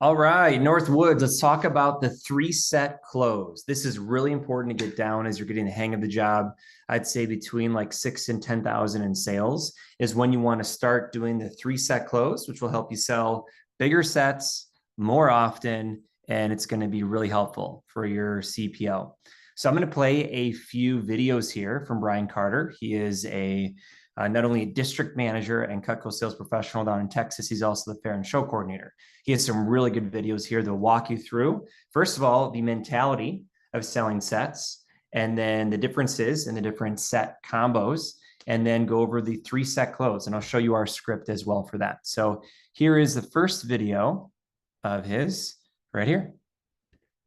All right, Northwoods, let's talk about the three set close. This is really important to get down as you're getting the hang of the job. I'd say between like 6 and 10,000 in sales is when you want to start doing the three set close, which will help you sell bigger sets more often. And it's going to be really helpful for your CPO. So I'm going to play a few videos here from Brian Carter. He is not only a district manager and Cutco sales professional down in Texas, he's also the fair and show coordinator. He has some really good videos here that'll walk you through, first of all, the mentality of selling sets, and then the differences in the different set combos, and then go over the three set close. And I'll show you our script as well for that. So here is the first video of his right here.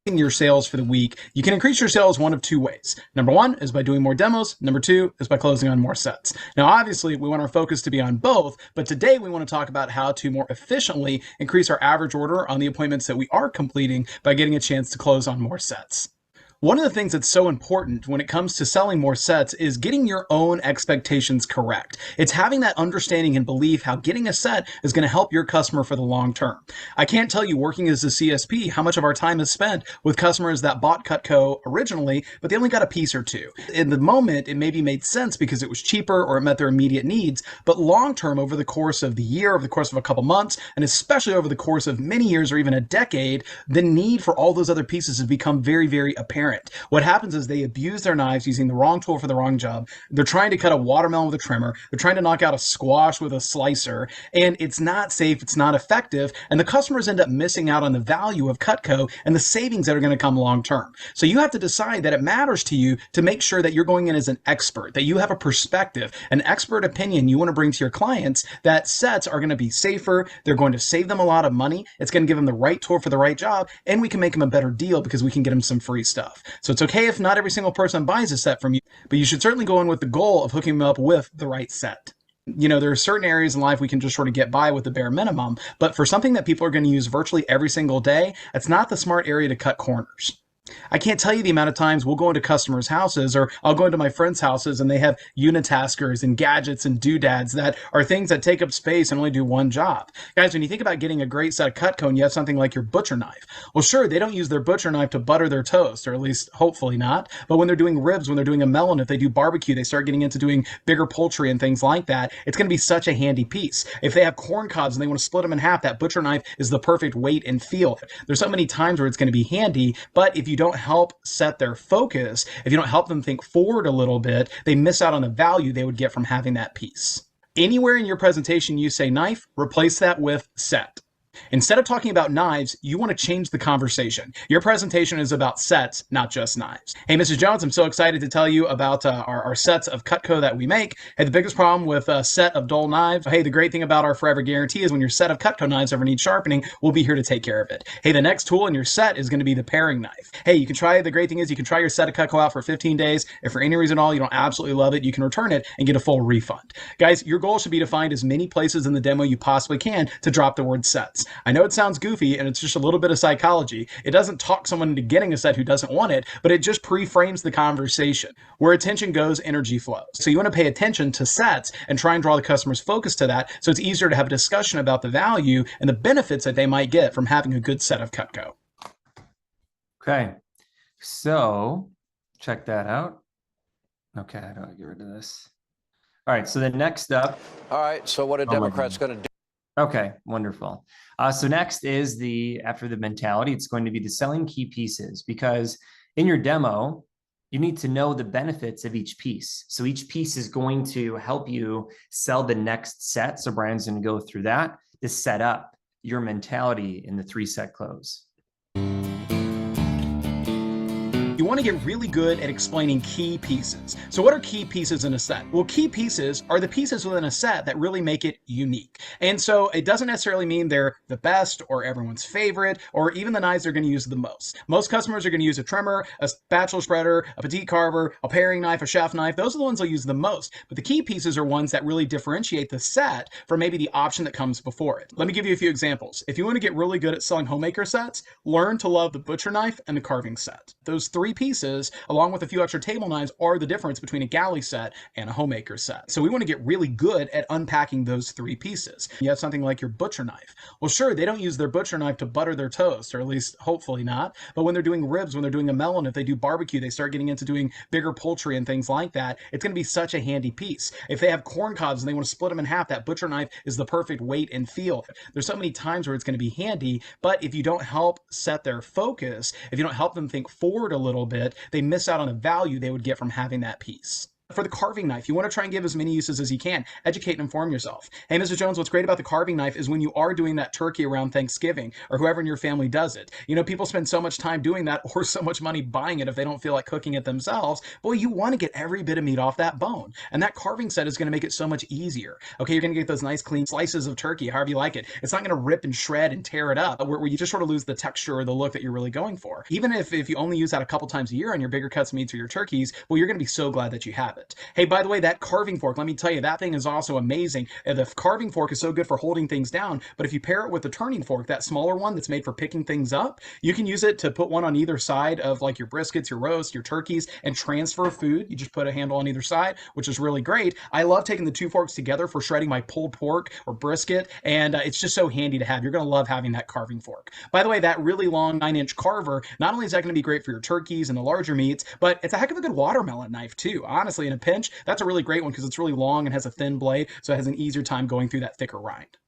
Your sales for the week, you can increase your sales one of two ways. Number one is by doing more demos. Number two is by closing on more sets. Now, obviously, we want our focus to be on both, but today we want to talk about how to more efficiently increase our average order on the appointments that we are completing by getting a chance to close on more sets. One of the things that's so important when it comes to selling more sets is getting your own expectations correct. It's having that understanding and belief how getting a set is going to help your customer for the long term. I can't tell you, working as a CSP, how much of our time is spent with customers that bought Cutco originally, but they only got a piece or two. In the moment, it maybe made sense because it was cheaper or it met their immediate needs, but long term, over the course of the year, over the course of a couple months, and especially over the course of many years or even a decade, the need for all those other pieces has become very, very apparent. What happens is they abuse their knives using the wrong tool for the wrong job. They're trying to cut a watermelon with a trimmer. They're trying to knock out a squash with a slicer, and it's not safe. It's not effective. And the customers end up missing out on the value of Cutco and the savings that are going to come long term. So you have to decide that it matters to you to make sure that you're going in as an expert, that you have a perspective, an expert opinion you want to bring to your clients, that sets are going to be safer. They're going to save them a lot of money. It's going to give them the right tool for the right job, and we can make them a better deal because we can get them some free stuff. So it's okay if not every single person buys a set from you, but you should certainly go in with the goal of hooking them up with the right set. You know, there are certain areas in life we can just sort of get by with the bare minimum, but for something that people are going to use virtually every single day, it's not the smart area to cut corners. I can't tell you the amount of times we'll go into customers' houses, or I'll go into my friends' houses and they have unitaskers and gadgets and doodads that are things that take up space and only do one job. Guys, when you think about getting a great set of Cutco and you have something like your butcher knife, well, sure, they don't use their butcher knife to butter their toast, or at least hopefully not. But when they're doing ribs, when they're doing a melon, if they do barbecue, they start getting into doing bigger poultry and things like that. It's going to be such a handy piece. If they have corn cobs and they want to split them in half, that butcher knife is the perfect weight and feel. There's so many times where it's going to be handy, but if you don't help set their focus, if you don't help them think forward a little bit, they miss out on the value they would get from having that piece. Anywhere in your presentation you say knife, replace that with set. Instead of talking about knives, you want to change the conversation. Your presentation is about sets, not just knives. Hey, Mrs. Jones, I'm so excited to tell you about our sets of Cutco that we make. Hey, the biggest problem with a set of dull knives, hey, the great thing about our Forever Guarantee is when your set of Cutco knives ever needs sharpening, we'll be here to take care of it. Hey, the next tool in your set is going to be the paring knife. Hey, the great thing is you can try your set of Cutco out for 15 days. If for any reason at all you don't absolutely love it, you can return it and get a full refund. Guys, your goal should be to find as many places in the demo you possibly can to drop the word sets. I know it sounds goofy and it's just a little bit of psychology. It doesn't talk someone into getting a set who doesn't want it, but it just pre-frames the conversation. Where attention goes, energy flows. So you want to pay attention to sets and try and draw the customer's focus to that, so it's easier to have a discussion about the value and the benefits that they might get from having a good set of Cutco. Okay, so check that out. Okay, I don't get rid of this. All right, so the next up. All right, so what are Democrats going to do? Okay, wonderful. So next is after the mentality, it's going to be the selling key pieces, because in your demo, you need to know the benefits of each piece. So each piece is going to help you sell the next set. So Brian's going to go through that to set up your mentality in the three set close. You want to get really good at explaining key pieces. So what are key pieces in a set? Well, key pieces are the pieces within a set that really make it unique. And so it doesn't necessarily mean they're the best or everyone's favorite or even the knives they're going to use the most. Most customers are going to use a trimmer, a spatula spreader, a petite carver, a paring knife, a chef knife. Those are the ones they'll use the most. But the key pieces are ones that really differentiate the set from maybe the option that comes before it. Let me give you a few examples. If you want to get really good at selling homemaker sets, learn to love the butcher knife and the carving set. Those three 3 pieces, along with a few extra table knives, are the difference between a galley set and a homemaker set. So we want to get really good at unpacking those 3 pieces. You have something like your butcher knife. Well, sure, they don't use their butcher knife to butter their toast, or at least hopefully not. But when they're doing ribs, when they're doing a melon, if they do barbecue, they start getting into doing bigger poultry and things like that. It's going to be such a handy piece. If they have corn cobs and they want to split them in half, that butcher knife is the perfect weight and feel. There's so many times where it's going to be handy, but if you don't help set their focus, if you don't help them think forward a little bit, they miss out on the value they would get from having that piece. For the carving knife, you want to try and give as many uses as you can. Educate and inform yourself. Hey, Mr. Jones, what's great about the carving knife is when you are doing that turkey around Thanksgiving, or whoever in your family does it. You know, people spend so much time doing that, or so much money buying it if they don't feel like cooking it themselves. Boy, you want to get every bit of meat off that bone. And that carving set is going to make it so much easier. Okay, you're going to get those nice clean slices of turkey, however you like it. It's not going to rip and shred and tear it up, where you just sort of lose the texture or the look that you're really going for. Even if you only use that a couple times a year on your bigger cuts of meats or your turkeys, well, you're going to be so glad that you have it. Hey, by the way, that carving fork, let me tell you, that thing is also amazing. The carving fork is so good for holding things down, but if you pair it with the turning fork, that smaller one that's made for picking things up, you can use it to put one on either side of like your briskets, your roast, your turkeys, and transfer food. You just put a handle on either side, which is really great. I love taking the 2 forks together for shredding my pulled pork or brisket, and it's just so handy to have. You're going to love having that carving fork. By the way, that really long 9-inch carver, not only is that going to be great for your turkeys and the larger meats, but it's a heck of a good watermelon knife too. Honestly, in a pinch, that's a really great one because it's really long and has a thin blade, so it has an easier time going through that thicker rind.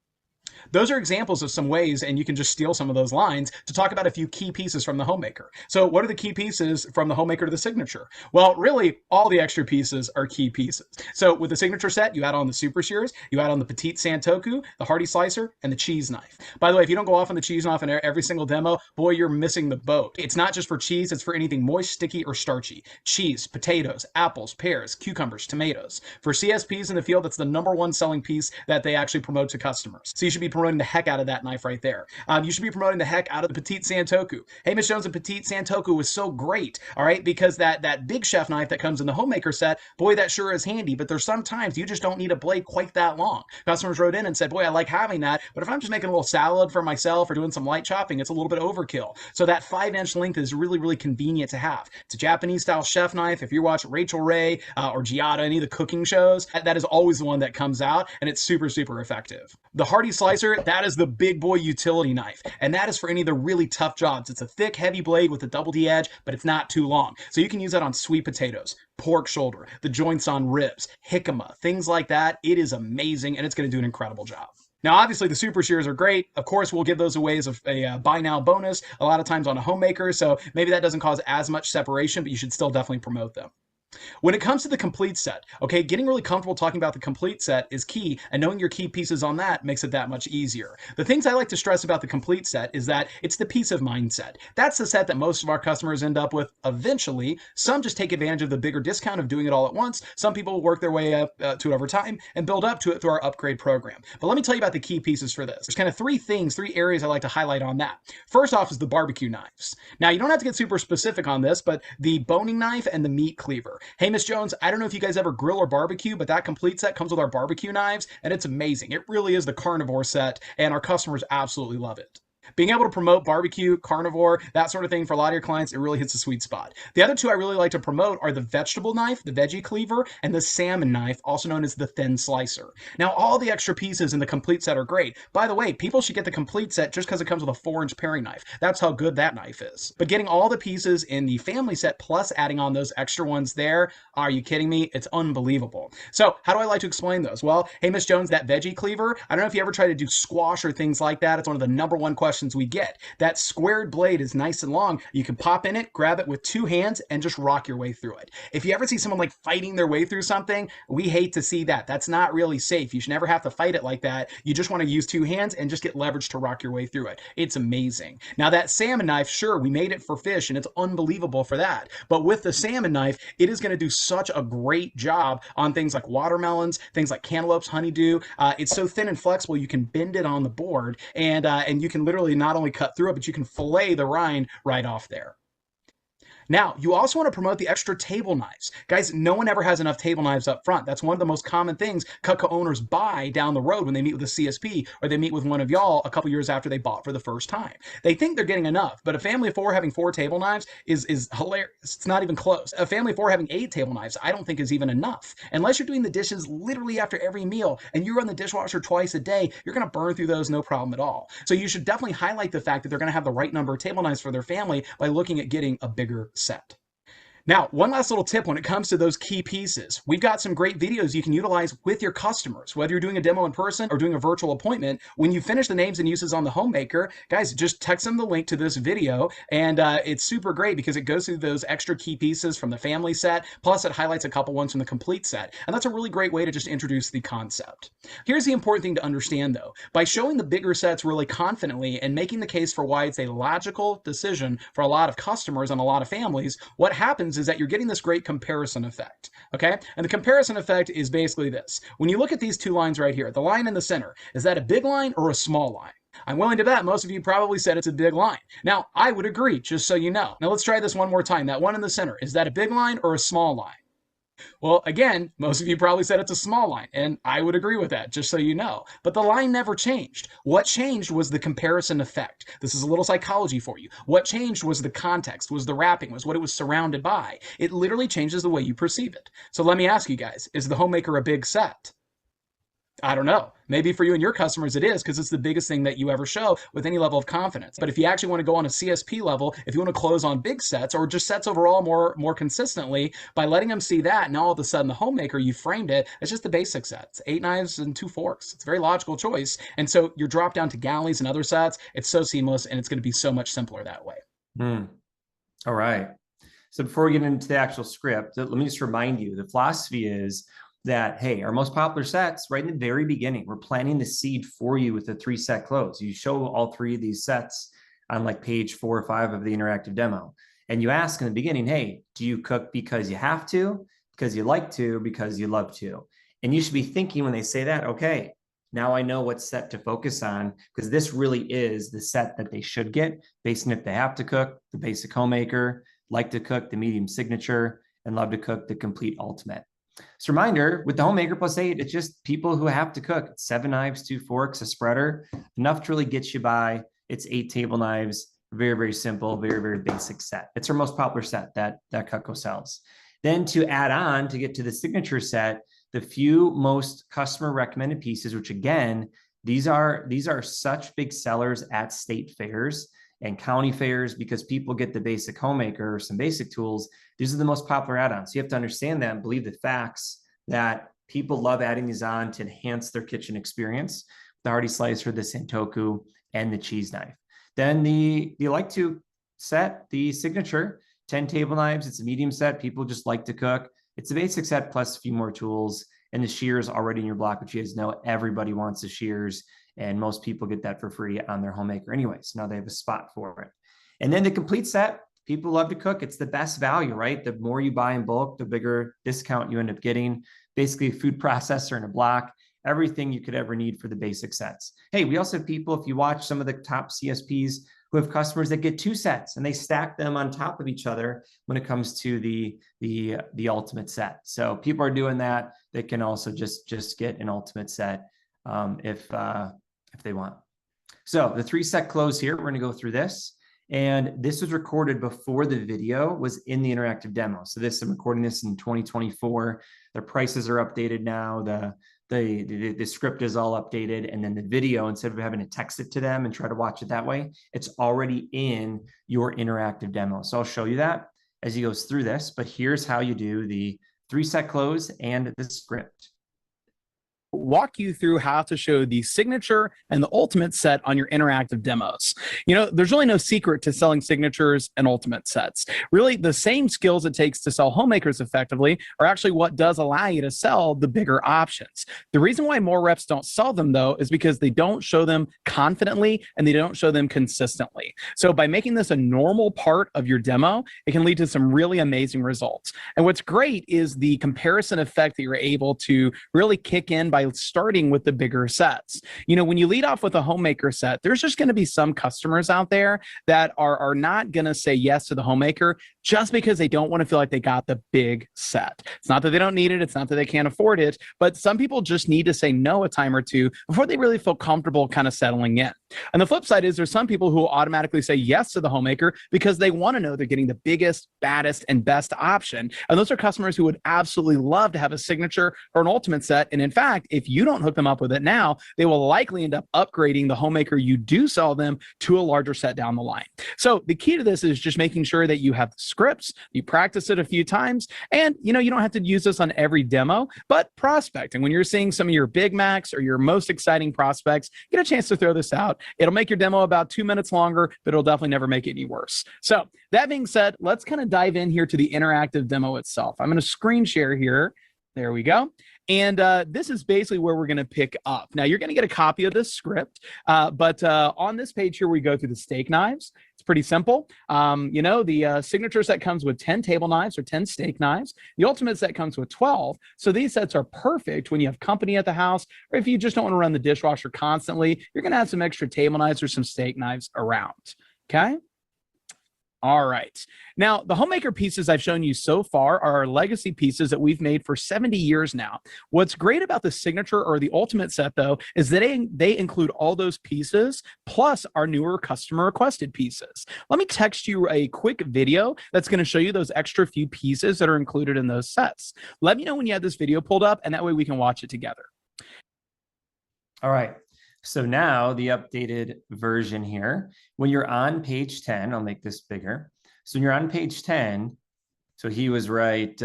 Those are examples of some ways, and you can just steal some of those lines to talk about a few key pieces from the homemaker. So what are the key pieces from the homemaker to the signature? Well, really, all the extra pieces are key pieces. So with the signature set, you add on the super shears, you add on the petite santoku, the hearty slicer, and the cheese knife. By the way, if you don't go off on the cheese knife in every single demo, boy, you're missing the boat. It's not just for cheese, it's for anything moist, sticky, or starchy. Cheese, potatoes, apples, pears, cucumbers, tomatoes. For CSPs in the field, that's the #1 selling piece that they actually promote to customers. So you should be promoting the heck out of that knife right there. You should be promoting the heck out of the petite santoku. Hey, Miss Jones, the petite santoku was so great, all right, because that big chef knife that comes in the homemaker set, boy, that sure is handy, but there's sometimes you just don't need a blade quite that long. Customers wrote in and said, boy, I like having that, but if I'm just making a little salad for myself or doing some light chopping, it's a little bit overkill. So that 5-inch length is really, really convenient to have. It's a Japanese-style chef knife. If you watch Rachel Ray or Giada, any of the cooking shows, that is always the one that comes out, and it's super, super effective. The hearty slicer, that is the big boy utility knife, and that is for any of the really tough jobs. It's a thick, heavy blade with a double D edge, but it's not too long. So you can use that on sweet potatoes, pork shoulder, the joints on ribs, jicama, things like that. It is amazing, and it's going to do an incredible job. Now, obviously, the super shears are great. Of course, we'll give those away as a buy now bonus a lot of times on a homemaker, so maybe that doesn't cause as much separation, but you should still definitely promote them. When it comes to the complete set, okay, getting really comfortable talking about the complete set is key, and knowing your key pieces on that makes it that much easier. The things I like to stress about the complete set is that it's the peace of mind set. That's the set that most of our customers end up with eventually. Some just take advantage of the bigger discount of doing it all at once. Some people work their way up to it over time and build up to it through our upgrade program. But let me tell you about the key pieces for this. There's kind of 3 areas I like to highlight on that. First off is the barbecue knives. Now, you don't have to get super specific on this, but the boning knife and the meat cleaver. Hey, Miss Jones, I don't know if you guys ever grill or barbecue, but that complete set comes with our barbecue knives, and it's amazing. It really is the carnivore set, and our customers absolutely love it. Being able to promote barbecue, carnivore, that sort of thing for a lot of your clients, it really hits a sweet spot. The other 2 I really like to promote are the vegetable knife, the veggie cleaver, and the salmon knife, also known as the thin slicer. Now, all the extra pieces in the complete set are great. By the way, people should get the complete set just because it comes with a 4-inch paring knife. That's how good that knife is. But getting all the pieces in the family set plus adding on those extra ones there, are you kidding me? It's unbelievable. So how do I like to explain those? Well, hey, Miss Jones, that veggie cleaver, I don't know if you ever try to do squash or things like that. It's one of the #1 questions we get. That squared blade is nice and long. You can pop in it, grab it with 2 hands, and just rock your way through it. If you ever see someone like fighting their way through something, we hate to see that. That's not really safe. You should never have to fight it like that. You just want to use 2 hands and just get leverage to rock your way through it. It's amazing. Now, that salmon knife, sure, we made it for fish, and it's unbelievable for that. But with the salmon knife, it is going to do such a great job on things like watermelons, things like cantaloupes, honeydew. It's so thin and flexible, you can bend it on the board, and you can literally not only cut through it, but you can fillet the rind right off there. Now, you also want to promote the extra table knives. Guys, no one ever has enough table knives up front. That's one of the most common things Cutco owners buy down the road when they meet with a CSP or they meet with one of y'all a couple years after they bought for the first time. They think they're getting enough, but a family of 4 having 4 table knives is hilarious. It's not even close. A family of 4 having 8 table knives, I don't think is even enough. Unless you're doing the dishes literally after every meal and you run the dishwasher twice a day, you're going to burn through those no problem at all. So you should definitely highlight the fact that they're going to have the right number of table knives for their family by looking at getting a bigger set. Now, one last little tip when it comes to those key pieces. We've got some great videos you can utilize with your customers, whether you're doing a demo in person or doing a virtual appointment. When you finish the names and uses on the Homemaker, guys, just text them the link to this video, and it's super great because it goes through those extra key pieces from the family set, plus it highlights a couple ones from the complete set, and that's a really great way to just introduce the concept. Here's the important thing to understand, though. By showing the bigger sets really confidently and making the case for why it's a logical decision for a lot of customers and a lot of families, what happens is that you're getting this great comparison effect, okay? And the comparison effect is basically this. When you look at these 2 lines right here, the line in the center, is that a big line or a small line? I'm willing to bet most of you probably said it's a big line. Now, I would agree, just so you know. Now, let's try this one more time. That one in the center, is that a big line or a small line? Well, again, most of you probably said it's a small line, and I would agree with that, just so you know. But the line never changed. What changed was the comparison effect. This is a little psychology for you. What changed was the context, was the wrapping, was what it was surrounded by. It literally changes the way you perceive it. So let me ask you guys, is the Homemaker a big set? I don't know. Maybe for you and your customers it is, because it's the biggest thing that you ever show with any level of confidence. But if you actually want to go on a CSP level, if you want to close on big sets or just sets overall more consistently, by letting them see that, now all of a sudden the Homemaker, you framed it as just the basic sets, 8 knives and 2 forks. It's a very logical choice. And so you're dropped down to galleys and other sets. It's so seamless, and it's going to be so much simpler that way. All right. So before we get into the actual script, let me just remind you, the philosophy is that, hey, our most popular sets right in the very beginning, we're planting the seed for you with a 3-set close. You show all 3 of these sets on like page 4 or 5 of the interactive demo. And you ask in the beginning, hey, do you cook because you have to, because you like to, because you love to? And you should be thinking when they say that, okay, now I know what set to focus on, because this really is the set that they should get based on if they have to cook, the basic Homemaker, like to cook, the medium signature, and love to cook, the complete ultimate. So reminder, with the Homemaker plus 8, it's just people who have to cook. It's 7 knives, 2 forks, a spreader, enough to really get you by. It's 8 table knives, very, very simple, very, very basic set. It's our most popular set that Cutco sells. Then to add on, to get to the signature set, the few most customer recommended pieces, which again, these are such big sellers at state fairs and county fairs, because people get the basic Homemaker or some basic tools. These are the most popular add-ons. You have to understand that and believe the facts that people love adding these on to enhance their kitchen experience. The Hardy Slicer, the Santoku, and the cheese knife. Then the like to set, the signature, 10 table knives. It's a medium set. People just like to cook. It's a basic set plus a few more tools. And the shears already in your block, which you guys know everybody wants the shears. And most people get that for free on their Homemaker anyway. So now they have a spot for it. And then the complete set, people love to cook. It's the best value, right? The more you buy in bulk, the bigger discount you end up getting. Basically a food processor and a block, everything you could ever need for the basic sets. Hey, we also have people, if you watch some of the top CSPs, who have customers that get 2 sets and they stack them on top of each other when it comes to the ultimate set. So people are doing that. They can also just get an ultimate set if they want. So the 3-set close here, we're going to go through this. And this was recorded before the video was in the interactive demo. So I'm recording this in 2024. The prices are updated now. The script is all updated. And then the video, instead of having to text it to them and try to watch it that way, it's already in your interactive demo. So I'll show you that as he goes through this. But here's how you do the 3-set close and the script. Walk you through how to show the signature and the ultimate set on your interactive demos. You know, there's really no secret to selling signatures and ultimate sets. Really, the same skills it takes to sell Homemakers effectively are actually what does allow you to sell the bigger options. The reason why more reps don't sell them, though, is because they don't show them confidently and they don't show them consistently. So by making this a normal part of your demo, it can lead to some really amazing results. And what's great is the comparison effect that you're able to really kick in by by starting with the bigger sets. When you lead off with a homemaker set, there's just going to be some customers out there that are not going to say yes to the homemaker just because they don't want to feel like they got the big set. It's not that they don't need it. It's not that they can't afford it, but some people just need to say no a time or two before they really feel comfortable kind of settling in. And the flip side is there's some people who will automatically say yes to the homemaker because they want to know they're getting the biggest, baddest, and best option. And those are customers who would absolutely love to have a signature or an ultimate set. And in fact, if you don't hook them up with it now, they will likely end up upgrading the homemaker you do sell them to a larger set down the line. So the key to this is just making sure that you have the scripts, you practice it a few times, and you don't have to use this on every demo, but prospecting. When you're seeing some of your big macs or your most exciting prospects, get a chance to throw this out. It'll make your demo about 2 minutes longer, but it'll definitely never make it any worse. So that being said, let's kind of dive in here to the interactive demo itself. I'm going to screen share here. There we go. And this is basically where we're going to pick up. Now, you're going to get a copy of this script, but on this page here, we go through the steak knives. It's pretty simple. The signature set comes with 10 table knives or 10 steak knives. The ultimate set comes with 12. So these sets are perfect when you have company at the house, or if you just don't want to run the dishwasher constantly, you're going to have some extra table knives or some steak knives around. Okay. All right. Now, the homemaker pieces I've shown you so far are our legacy pieces that we've made for 70 years now. What's great about the signature or the ultimate set, though, is that they include all those pieces plus our newer customer requested pieces. Let me text you a quick video that's going to show you those extra few pieces that are included in those sets. Let me know when you have this video pulled up, and that way we can watch it together. All right. So now the updated version here, when you're on page 10, I'll make this bigger. So when you're on page 10, so he was right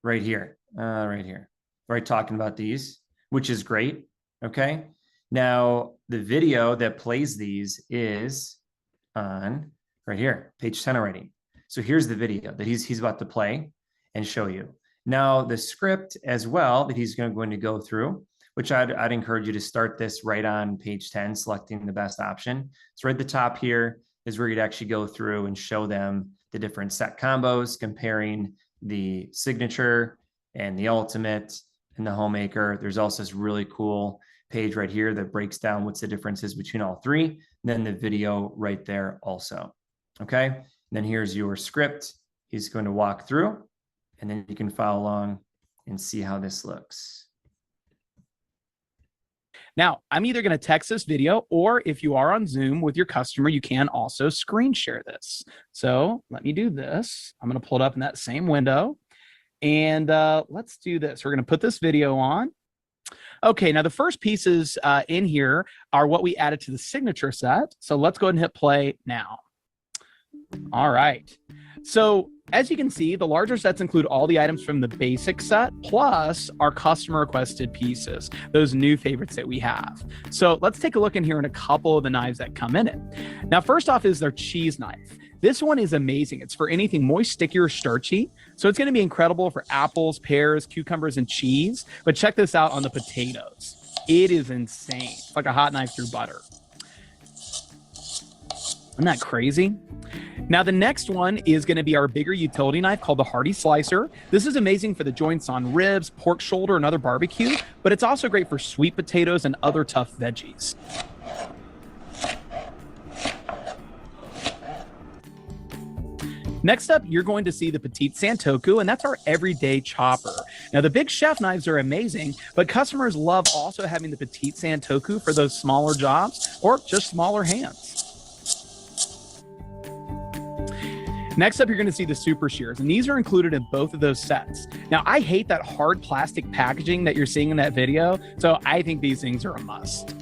here, right talking about these, which is great. Okay. Now the video that plays these is on right here, page 10 already. So here's the video that he's about to play and show you. Now the script as well that he's going to go through, which I'd encourage you to start this right on page 10, selecting the best option. So right at the top here is where you'd actually go through and show them the different set combos, comparing the signature and the ultimate and the homemaker. There's also this really cool page right here that breaks down what's the differences between all three. And then the video right there also. Okay. And then here's your script. He's going to walk through, and then you can follow along and see how this looks. Now, I'm either going to text this video, or if you are on Zoom with your customer, you can also screen share this. So let me do this. I'm going to pull it up in that same window. And let's do this. We're going to put this video on. Okay, now the first pieces in here are what we added to the signature set. So let's go ahead and hit play now. All right. So as you can see, the larger sets include all the items from the basic set, plus our customer requested pieces, those new favorites that we have. So let's take a look in here in a couple of the knives that come in it. Now, first off is their cheese knife. This one is amazing. It's for anything moist, sticky, or starchy. So it's going to be incredible for apples, pears, cucumbers, and cheese. But check this out on the potatoes. It is insane. It's like a hot knife through butter. Isn't that crazy? Now, the next one is going to be our bigger utility knife called the Hardy Slicer. This is amazing for the joints on ribs, pork shoulder, and other barbecue, but it's also great for sweet potatoes and other tough veggies. Next up, you're going to see the Petite Santoku, and that's our everyday chopper. Now, the big chef knives are amazing, but customers love also having the Petite Santoku for those smaller jobs or just smaller hands. Next up, you're going to see the super shears, and these are included in both of those sets. Now, I hate that hard plastic packaging that you're seeing in that video, so I think these things are a must.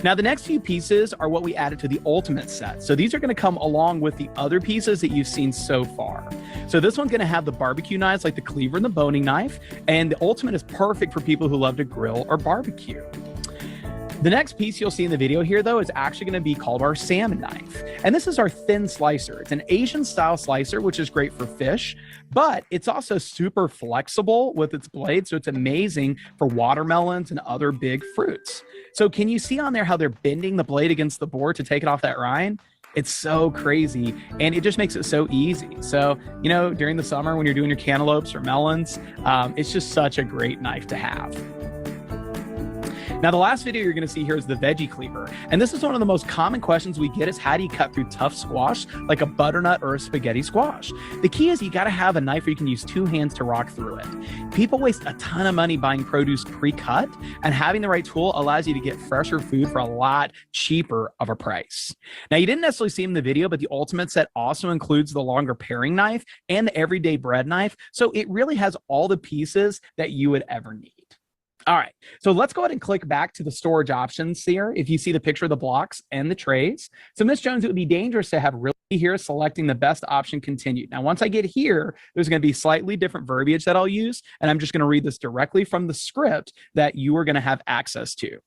Now, the next few pieces are what we added to the ultimate set. So these are going to come along with the other pieces that you've seen so far. So this one's going to have the barbecue knives like the cleaver and the boning knife, and the ultimate is perfect for people who love to grill or barbecue. The next piece you'll see in the video here, though, is actually going to be called our salmon knife. And this is our thin slicer. It's an Asian style slicer, which is great for fish, but it's also super flexible with its blade. So it's amazing for watermelons and other big fruits. So can you see on there how they're bending the blade against the board to take it off that rind? It's so crazy, and it just makes it so easy. So, you know, during the summer when you're doing your cantaloupes or melons, it's just such a great knife to have. Now, the last video you're going to see here is the veggie cleaver. And this is one of the most common questions we get is how do you cut through tough squash like a butternut or a spaghetti squash? The key is you got to have a knife where you can use two hands to rock through it. People waste a ton of money buying produce pre-cut, and having the right tool allows you to get fresher food for a lot cheaper of a price. Now, you didn't necessarily see in the video, but the Ultimate Set also includes the longer paring knife and the everyday bread knife. So it really has all the pieces that you would ever need. All right, so let's go ahead and click back to the storage options here. If you see the picture of the blocks and the trays. So Ms. Jones, it would be dangerous to have really here selecting the best option continued. Now, once I get here, there's going to be slightly different verbiage that I'll use, and I'm just going to read this directly from the script that you are going to have access to.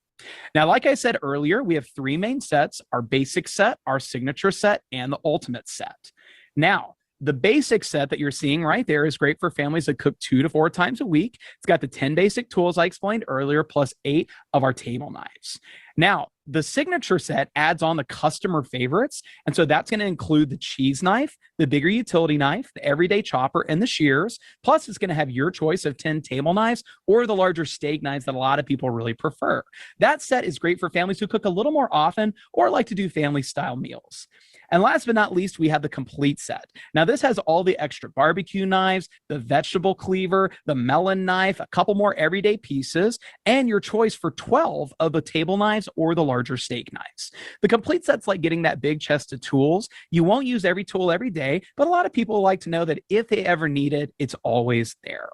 Now, like I said earlier, we have three main sets: our basic set, our signature set, and the ultimate set. Now, the basic set that you're seeing right there is great for families that cook 2 to 4 times a week. It's got the 10 basic tools I explained earlier, plus 8 of our table knives. Now, the signature set adds on the customer favorites. And so that's going to include the cheese knife, the bigger utility knife, the everyday chopper, and the shears. Plus, it's going to have your choice of 10 table knives or the larger steak knives that a lot of people really prefer. That set is great for families who cook a little more often or like to do family style meals. And last but not least, we have the complete set. Now, this has all the extra barbecue knives, the vegetable cleaver, the melon knife, a couple more everyday pieces, and your choice for 12 of the table knives or the larger steak knives. The complete set's like getting that big chest of tools. You won't use every tool every day, but a lot of people like to know that if they ever need it, it's always there.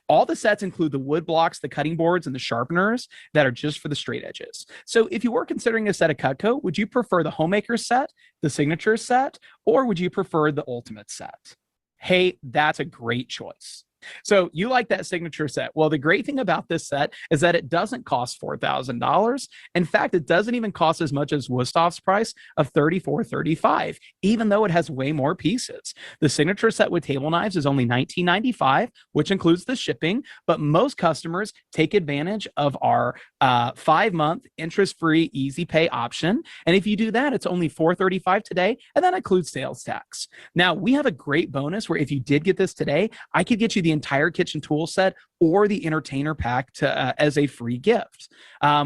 All the sets include the wood blocks, the cutting boards, and the sharpeners that are just for the straight edges. So if you were considering a set of Cutco, would you prefer the Homemaker set, the Signature set, or would you prefer the Ultimate set? Hey, that's a great choice. So you like that signature set. Well, the great thing about this set is that it doesn't cost $4,000. In fact, it doesn't even cost as much as Wusthoff's price of $34.35, even though it has way more pieces. The signature set with table knives is only $19.95, which includes the shipping, but most customers take advantage of our 5-month interest-free easy pay option. And if you do that, it's only $435 today, and that includes sales tax. Now, we have a great bonus where if you did get this today, I could get you the entire kitchen tool set or the entertainer pack to, as a free gift.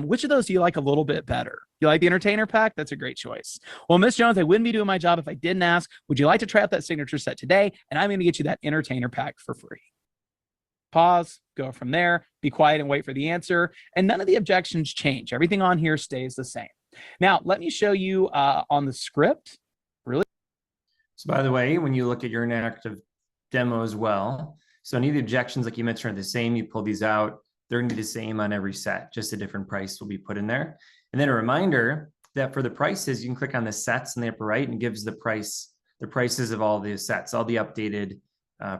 Which of those do you like a little bit better? You like the entertainer pack? That's a great choice. Well, Miss Jones, I wouldn't be doing my job if I didn't ask, would you like to try out that signature set today? And I'm going to get you that entertainer pack for free. Pause, go from there, be quiet and wait for the answer. And none of the objections change. Everything on here stays the same. Now, let me show you on the script. Really? So by the way, when you look at your interactive demo as well, so any of the objections, like you mentioned, are the same. You pull these out, they're going to be the same on every set, just a different price will be put in there. And then a reminder that for the prices, you can click on the sets in the upper right and it gives the prices of all the sets, all the updated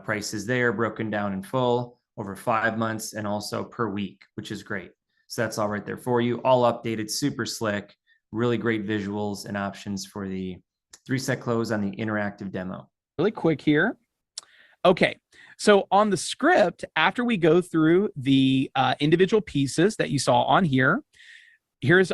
prices there, broken down in full over 5 months and also per week, which is great. So that's all right there for you, all updated, super slick, really great visuals and options for the 3-set close on the interactive demo. Really quick here. Okay, so on the script, after we go through the individual pieces that you saw on here,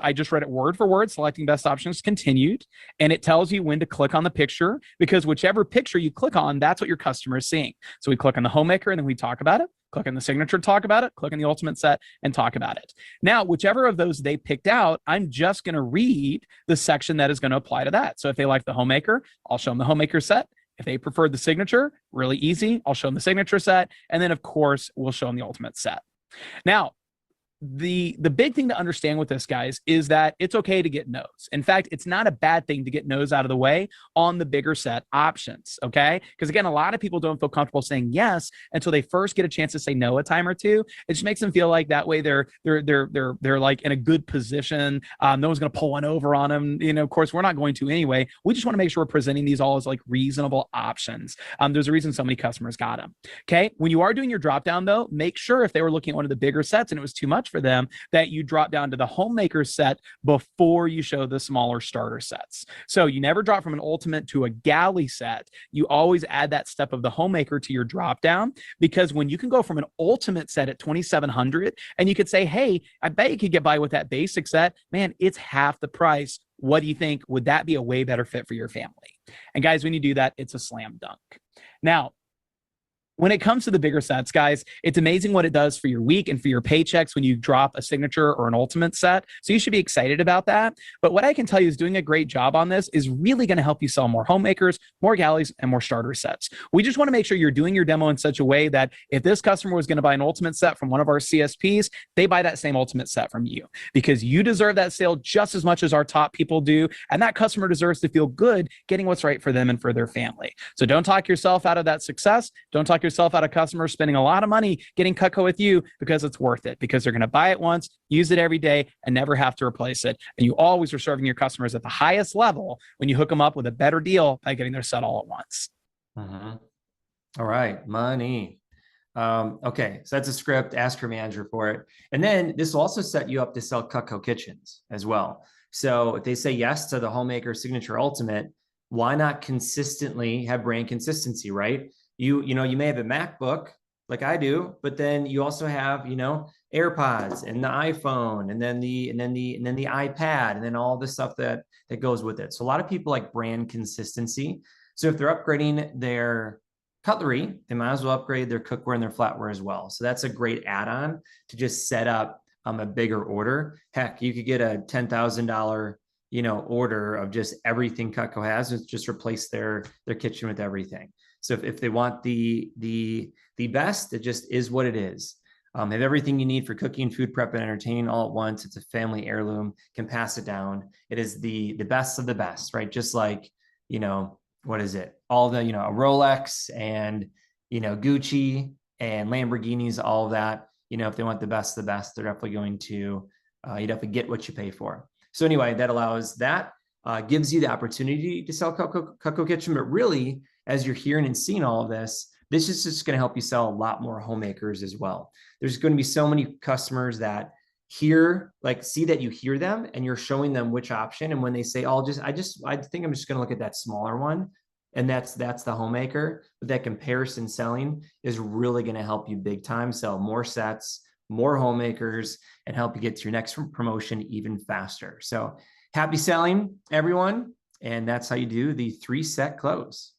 I just read it word for word, selecting best options continued, and it tells you when to click on the picture, because whichever picture you click on, that's what your customer is seeing. So we click on the Homemaker and then we talk about it, click on the signature, talk about it, click on the Ultimate set and talk about it. Now, whichever of those they picked out, I'm just going to read the section that is going to apply to that. So if they like the Homemaker, I'll show them the Homemaker set. If they prefer the signature, really easy, I'll show them the signature set. And then, of course, we'll show them the Ultimate set. Now, the big thing to understand with this, guys, is that it's okay to get no's. In fact, it's not a bad thing to get no's out of the way on the bigger set options, okay? Because again, a lot of people don't feel comfortable saying yes until they first get a chance to say no a time or two. It just makes them feel like that way they're like in a good position. No one's going to pull one over on them. You know, of course, we're not going to anyway. We just want to make sure we're presenting these all as like reasonable options. There's a reason so many customers got them. Okay, when you are doing your drop down though, make sure if they were looking at one of the bigger sets and it was too much for them that you drop down to the homemaker set before you show the smaller starter sets. So you never drop from an ultimate to a galley set. You always add that step of the homemaker to your drop down, because when you can go from an ultimate set at 2,700 and you could say, hey, I bet you could get by with that basic set, man, it's half the price. What do you think? Would that be a way better fit for your family? And guys, when you do that, it's a slam dunk. Now, when it comes to the bigger sets, guys, it's amazing what it does for your week and for your paychecks when you drop a signature or an ultimate set. So you should be excited about that. But what I can tell you is doing a great job on this is really going to help you sell more homemakers, more galleys, and more starter sets. We just want to make sure you're doing your demo in such a way that if this customer was going to buy an ultimate set from one of our CSPs, they buy that same ultimate set from you, because you deserve that sale just as much as our top people do. And that customer deserves to feel good getting what's right for them and for their family. So don't talk yourself out of that success. Don't talk yourself out of customers spending a lot of money getting Cutco with you, because it's worth it, because they're going to buy it once, use it every day, and never have to replace it. And you always are serving your customers at the highest level when you hook them up with a better deal by getting their set all at once. All right, money. Okay, so that's a script. Ask your manager for it. And then this will also set you up to sell Cutco kitchens as well. So if they say yes to the Homemaker Signature Ultimate, why not consistently have brand consistency, right? You know, you may have a MacBook like I do, but then you also have, you know, AirPods and the iPhone and then the iPad and then all the stuff that goes with it. So a lot of people like brand consistency. So if they're upgrading their cutlery, they might as well upgrade their cookware and their flatware as well. So that's a great add-on to just set up a bigger order. Heck, you could get a $10,000, you know, order of just everything Cutco has, and just replace their kitchen with everything. So if they want the best, it just is what it is. Have everything you need for cooking, food prep, and entertaining all at once. It's a family heirloom, can pass it down. It is the best of the best, right? Just like, you know, what is it? All the, you know, a Rolex and, you know, Gucci and Lamborghinis, all of that. You know, if they want the best of the best, they're definitely going to, you definitely get what you pay for. So anyway, that allows that, gives you the opportunity to sell Cutco Kitchen, but really, as you're hearing and seeing all of this, this is just going to help you sell a lot more homemakers as well. There's going to be so many customers that hear, like, see that you hear them and you're showing them which option. And when they say, oh, I think I'm just going to look at that smaller one, and that's the homemaker, but that comparison selling is really going to help you big time sell more sets, more homemakers, and help you get to your next promotion even faster. So happy selling, everyone. And that's how you do the 3-set close.